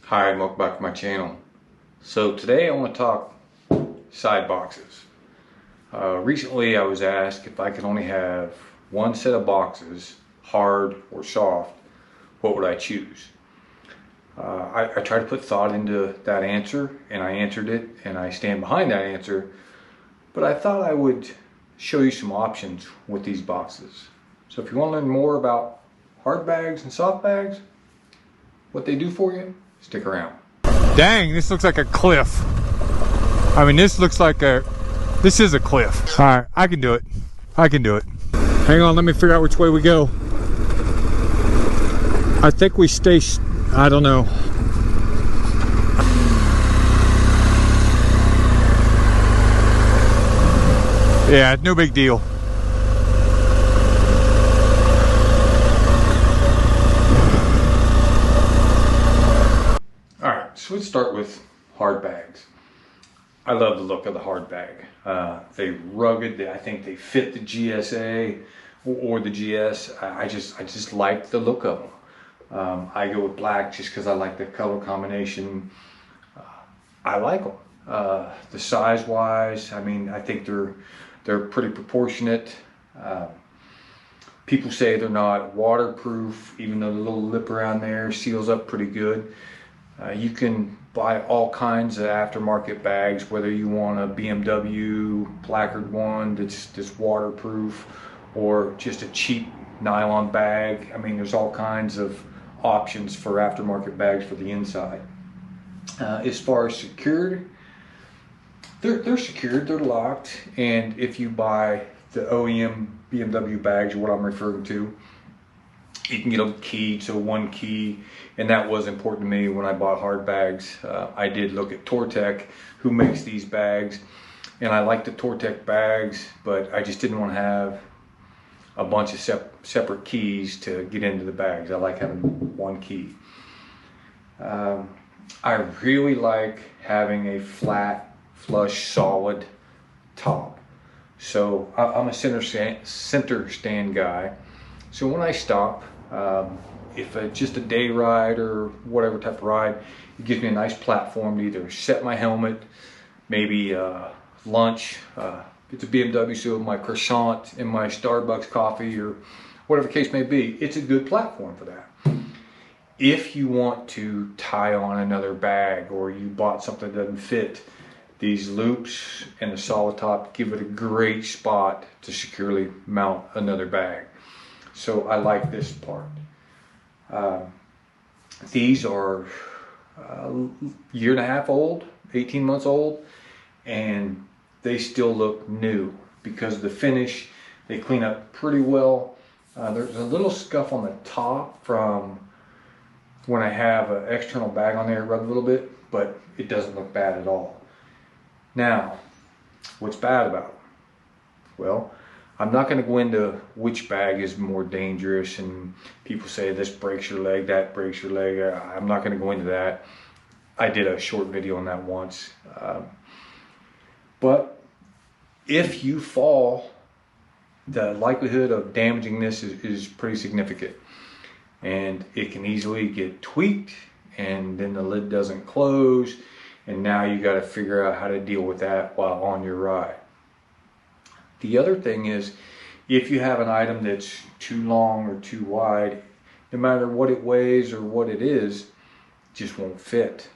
Hi, and welcome back to my channel. So today I want to talk side boxes. Recently I was asked if I could only have one set of boxes, hard or soft, what would I choose? I tried to put thought into that answer, and I answered it, and I stand behind that answer, but I thought I would show you some options with these boxes. So if you want to learn more about hard bags and soft bags, what they do for you, stick around. Dang, this looks like a cliff. I mean, this is a cliff. All right, I can do it. Hang on, let me figure out which way we go. I think we stay, I don't know. Yeah, no big deal. So let's start with hard bags. I love the look of the hard bag. They're rugged. I think they fit the GSA or the GS. I just like the look of them. I go with black just because I like the color combination. I like them. The size wise, I mean, I think they're pretty proportionate. People say they're not waterproof, even though the little lip around there seals up pretty good. You can buy all kinds of aftermarket bags, whether you want a BMW placard one that's waterproof or just a cheap nylon bag. I mean, there's all kinds of options for aftermarket bags for the inside. As far as secured, they're secured, they're locked, and if you buy the OEM BMW bags, what I'm referring to, you can get a key, so one key, and that was important to me when I bought hard bags. I did look at Tortec, who makes these bags, and I like the Tortec bags, but I just didn't want to have a bunch of separate keys to get into the bags. I like having one key. I really like having a flat, flush, solid top. So I'm a center stand guy. So when I stop, if it's just a day ride or whatever type of ride, it gives me a nice platform to either set my helmet, maybe lunch. It's a BMW, so my croissant and my Starbucks coffee or whatever the case may be, it's a good platform for that. If you want to tie on another bag or you bought something that doesn't fit, these loops and the solid top give it a great spot to securely mount another bag. So I like this part. These are a year and a half old, 18 months old, and they still look new because of the finish. They clean up pretty well. There's a little scuff on the top from when I have an external bag on there, rub a little bit, but it doesn't look bad at all. Now, what's bad about them? Well, I'm not going to go into which bag is more dangerous, and people say this breaks your leg, that breaks your leg. I'm not going to go into that. I did a short video on that once. But if you fall, the likelihood of damaging this is pretty significant. And it can easily get tweaked, and then the lid doesn't close, and now you got to figure out how to deal with that while on your ride. The other thing is, if you have an item that's too long or too wide, no matter what it weighs or what it is, it just won't fit.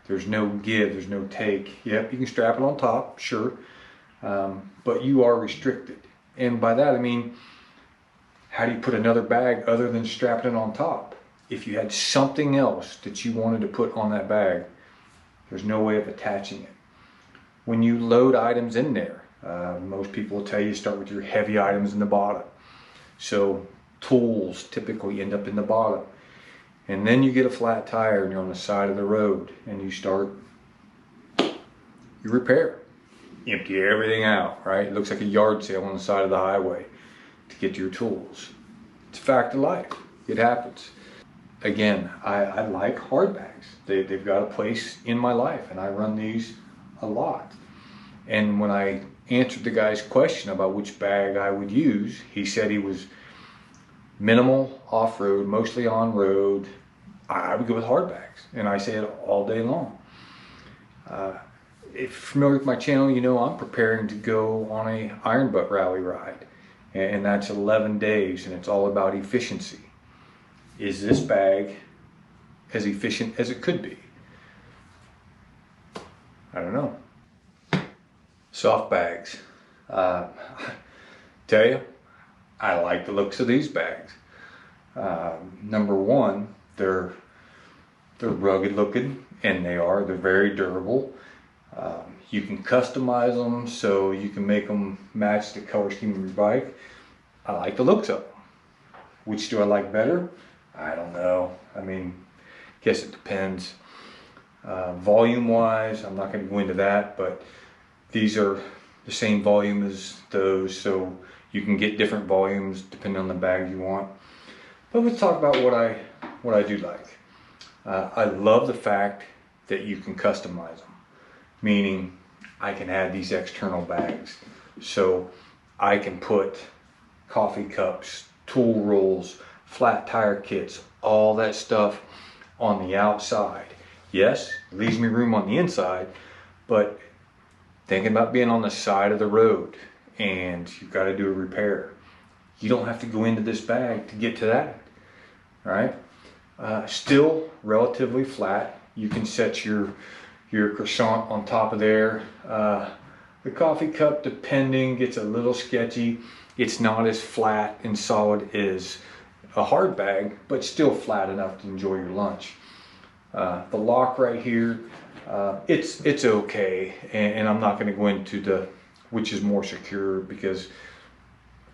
There's no give, there's no take. Yep, you can strap it on top, sure, but you are restricted. And by that I mean, how do you put another bag other than strapping it on top? If you had something else that you wanted to put on that bag, there's no way of attaching it. When you load items in there, most people will tell you start with your heavy items in the bottom. So tools typically end up in the bottom. And then you get a flat tire and you're on the side of the road and you repair. Empty everything out, right? It looks like a yard sale on the side of the highway to get to your tools. It's a fact of life. It happens. Again, I like hard bags. They've got a place in my life, and I run these a lot. And when I answered the guy's question about which bag I would use, he said he was minimal off-road, mostly on-road. I would go with hard bags, and I say it all day long. If you're familiar with my channel, you know I'm preparing to go on a iron butt rally ride, and that's 11 days, and it's all about efficiency. Is this bag as efficient as it could be? I don't know. Soft bags. Tell you, I like the looks of these bags. Number one, they're rugged looking, and they're very durable. You can customize them so you can make them match the color scheme of your bike. I like the looks of them. Which do I like better? I don't know. I mean, guess it depends. Volume wise, I'm not going to go into that, but these are the same volume as those, so you can get different volumes depending on the bag you want. But let's talk about what I do like. I love the fact that you can customize them, meaning I can add these external bags. So I can put coffee cups, tool rolls, flat tire kits, all that stuff on the outside. Yes, it leaves me room on the inside, but thinking about being on the side of the road and you've got to do a repair, you don't have to go into this bag to get to that, right? Still relatively flat. You can set your croissant on top of there. The coffee cup, depending, gets a little sketchy. It's not as flat and solid as a hard bag, but still flat enough to enjoy your lunch. The lock right here, it's okay, and I'm not going to go into which is more secure, because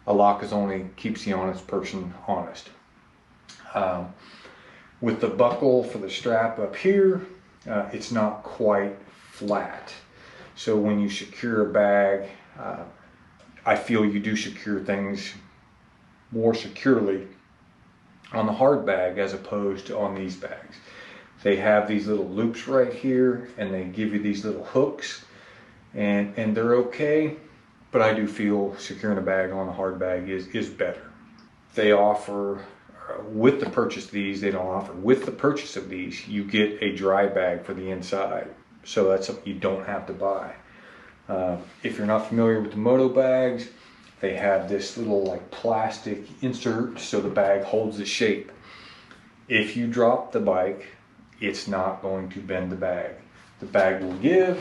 a lock only keeps the honest person honest. With the buckle for the strap up here, it's not quite flat. So when you secure a bag, I feel you do secure things more securely on the hard bag as opposed to on these bags. They have these little loops right here, and they give you these little hooks, and they're okay, but I do feel securing a bag on a hard bag is better. They offer, with the purchase of these, they don't offer, with the purchase of these, you get a dry bag for the inside. So that's something you don't have to buy. If you're not familiar with the moto bags, they have this little like plastic insert so the bag holds the shape. If you drop the bike, it's not going to bend the bag. The bag will give,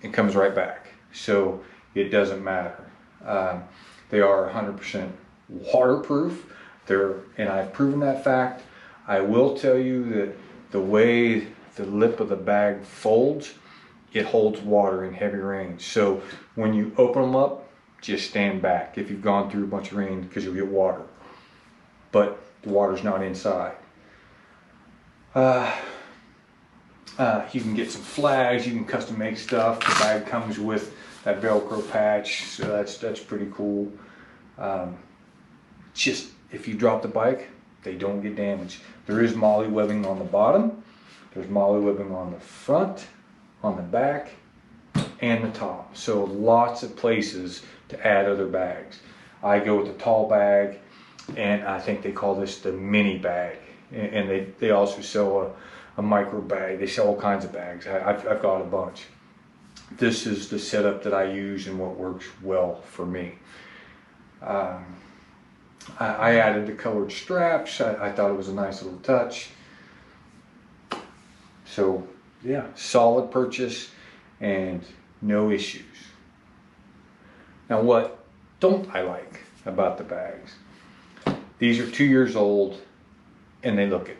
it comes right back. So it doesn't matter. They are 100% waterproof. And I've proven that fact. I will tell you that the way the lip of the bag folds, it holds water in heavy rain. So when you open them up, just stand back if you've gone through a bunch of rain, because you'll get water. But the water's not inside. You can get some flags, you can custom make stuff. The bag comes with that Velcro patch, so that's pretty cool. Just if you drop the bike, they don't get damaged. There is molly webbing on the bottom, there's molly webbing on the front, on the back, and the top. So lots of places to add other bags. I go with the tall bag, and I think they call this the mini bag. And they also sell a micro bag. They sell all kinds of bags. I've got a bunch. This is the setup that I use and what works well for me. I added the colored straps. I thought it was a nice little touch. So yeah, solid purchase and no issues. Now what don't I like about the bags? These are 2 years old and they look it.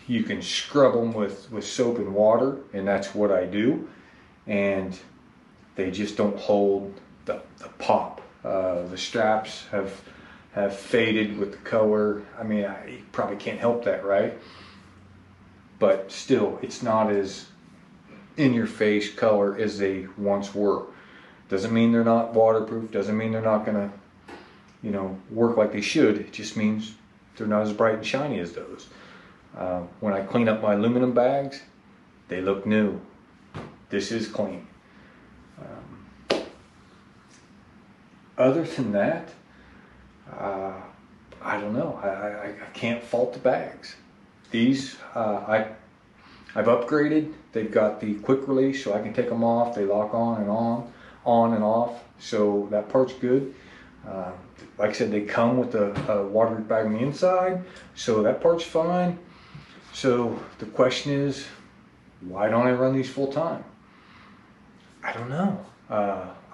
You can scrub them with soap and water, and that's what I do, and they just don't hold the pop. The straps have faded with the color. I mean, you probably can't help that, right? But still, it's not as in-your-face color as they once were. Doesn't mean they're not waterproof, doesn't mean they're not gonna, work like they should. It just means they're not as bright and shiny as those. When I clean up my aluminum bags, they look new. This is clean. Other than that, I don't know. I can't fault the bags. These, I've upgraded. They've got the quick release, so I can take them off. They lock on and off. So that part's good. Like I said, they come with a waterproof bag on the inside, so that part's fine. So the question is, why don't I run these full time? I don't know.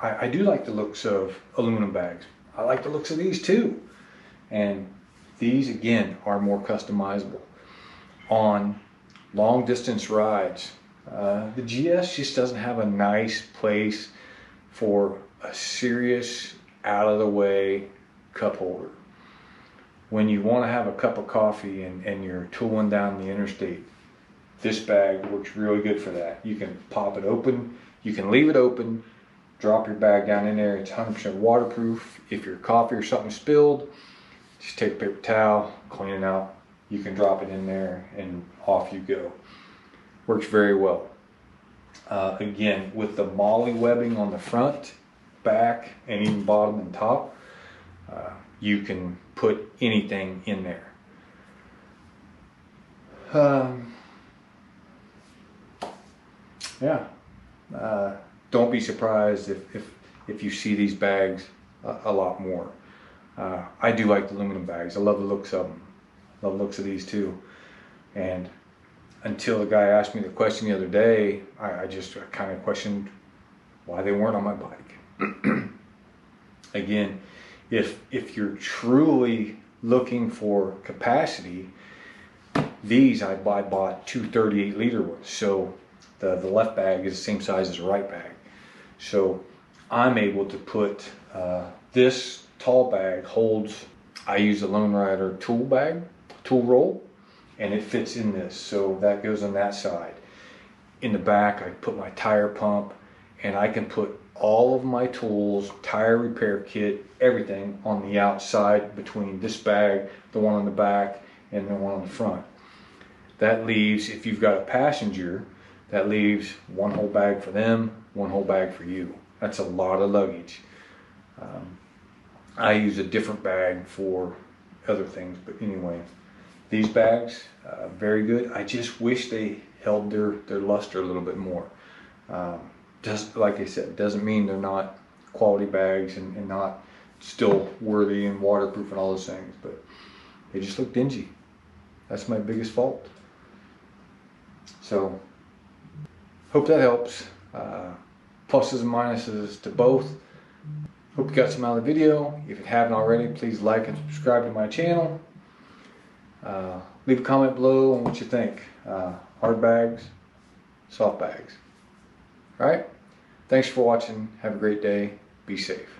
I do like the looks of aluminum bags. I like the looks of these too. And these, again, are more customizable. On long distance rides, the GS just doesn't have a nice place for a serious, out of the way cup holder. When you want to have a cup of coffee and you're tooling down the interstate, this bag works really good for that. You can pop it open, you can leave it open, drop your bag down in there. It's 100% waterproof. If your coffee or something spilled, just take a paper towel, clean it out. You can drop it in there and off you go. Works very well. Again, with the MOLLE webbing on the front, back, and even bottom and top, you can put anything in there. Yeah. Don't be surprised if you see these bags a lot more. I do like the aluminum bags. I love the looks of them. I love the looks of these too. And until the guy asked me the question the other day, I kind of questioned why they weren't on my bike. Again, if you're truly looking for capacity, these I bought 2 38-liter ones. So the left bag is the same size as the right bag. So I'm able to put this tall bag holds, I use a Lone Rider tool roll, and it fits in this. So that goes on that side. In the back, I put my tire pump, and I can put all of my tools, tire repair kit, everything on the outside between this bag, the one on the back, and the one on the front. That leaves, if you've got a passenger, that leaves one whole bag for them, one whole bag for you. That's a lot of luggage. I use a different bag for other things, but anyway, these bags, very good. I just wish they held their luster a little bit more. Just like I said, doesn't mean they're not quality bags and not still worthy and waterproof and all those things, but they just look dingy. That's my biggest fault. So, hope that helps. Pluses and minuses to both. Hope you got some out of the video. If you haven't already, please like and subscribe to my channel. Leave a comment below on what you think. Hard bags, soft bags. Alright? Thanks for watching. Have a great day. Be safe.